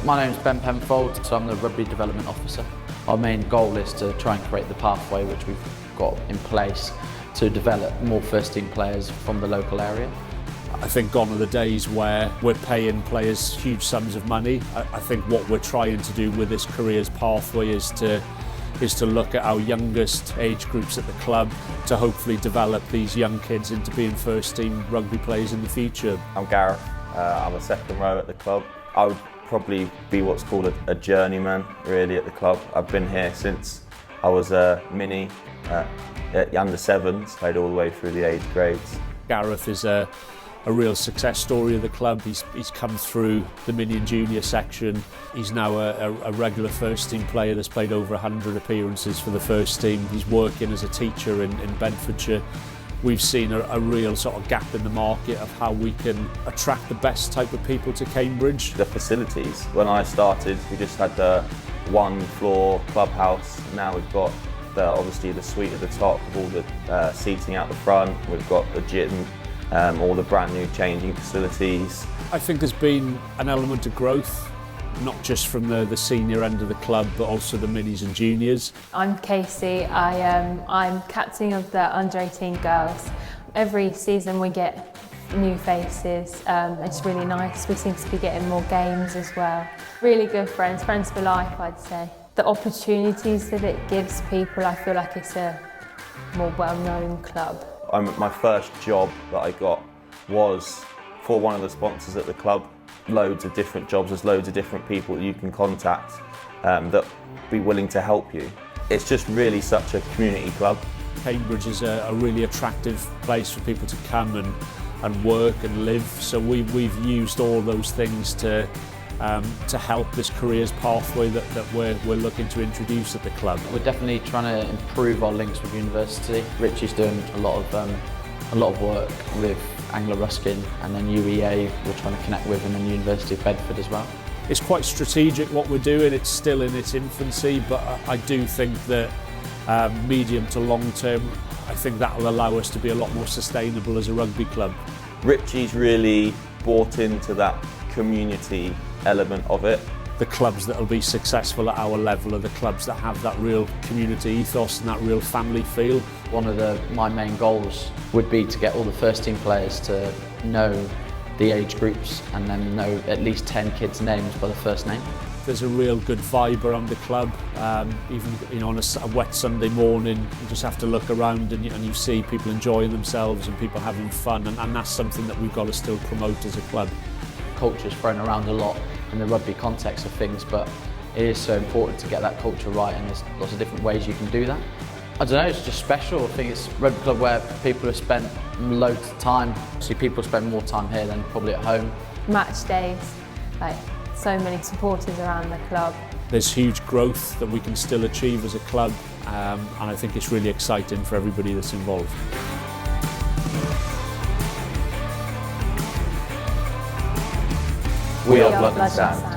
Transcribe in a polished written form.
My name's Ben Penfold, so I'm the Rugby Development Officer. Our main goal is to try and create the pathway which we've got in place to develop more first team players from the local area. I think gone are the days where we're paying players huge sums of money. I think what we're trying to do with this careers pathway is to look at our youngest age groups at the club to hopefully develop these young kids into being first team rugby players in the future. I'm Gareth, I'm a second row at the club. I would probably be what's called a journeyman really at the club. I've been here since I was a mini at under sevens, played all the way through the age grades. Gareth is a real success story of the club. He's come through the mini and junior section. He's now a regular first team player that's played over 100 appearances for the first team. He's working as a teacher in Bedfordshire. We've seen a real sort of gap in the market of how we can attract the best type of people to Cambridge. The facilities, when I started we just had the one floor clubhouse. Now we've got obviously the suite at the top with all the seating out the front. We've got the gym, all the brand new changing facilities. I think there's been an element of growth, not just from the senior end of the club, but also the minis and juniors. I'm Casey. I'm captain of the under-18 girls. Every season we get new faces. It's really nice. We seem to be getting more games as well. Really good friends for life, I'd say. The opportunities that it gives people, I feel like it's a more well-known club. My first job that I got was for one of the sponsors at the club. Loads of different jobs, there's loads of different people that you can contact that be willing to help you. It's just really such a community club. Cambridge is a really attractive place for people to come and work and live, so we've used all those things to help this careers pathway that we're looking to introduce at the club. We're definitely trying to improve our links with university. Richie's doing a lot of work with Anglo Ruskin, and then UEA we're trying to connect with, and then University of Bedford as well. It's quite strategic what we're doing. It's still in its infancy, but I do think that medium to long term, I think that will allow us to be a lot more sustainable as a rugby club. Richie's really bought into that community element of it. The clubs that will be successful at our level are the clubs that have that real community ethos and that real family feel. One of my main goals would be to get all the first team players to know the age groups and then know at least 10 kids' names by the first name. There's a real good vibe around the club. Even on a wet Sunday morning, you just have to look around and you see people enjoying themselves and people having fun, and that's something that we've got to still promote as a club. Culture's thrown around a lot in the rugby context of things, but it is so important to get that culture right, and there's lots of different ways you can do that. I don't know, it's just special. I think it's a rugby club where people have spent loads of time. See, people spend more time here than probably at home. Match days, like so many supporters around the club. There's huge growth that we can still achieve as a club, and I think it's really exciting for everybody that's involved. We are Blood and Sand.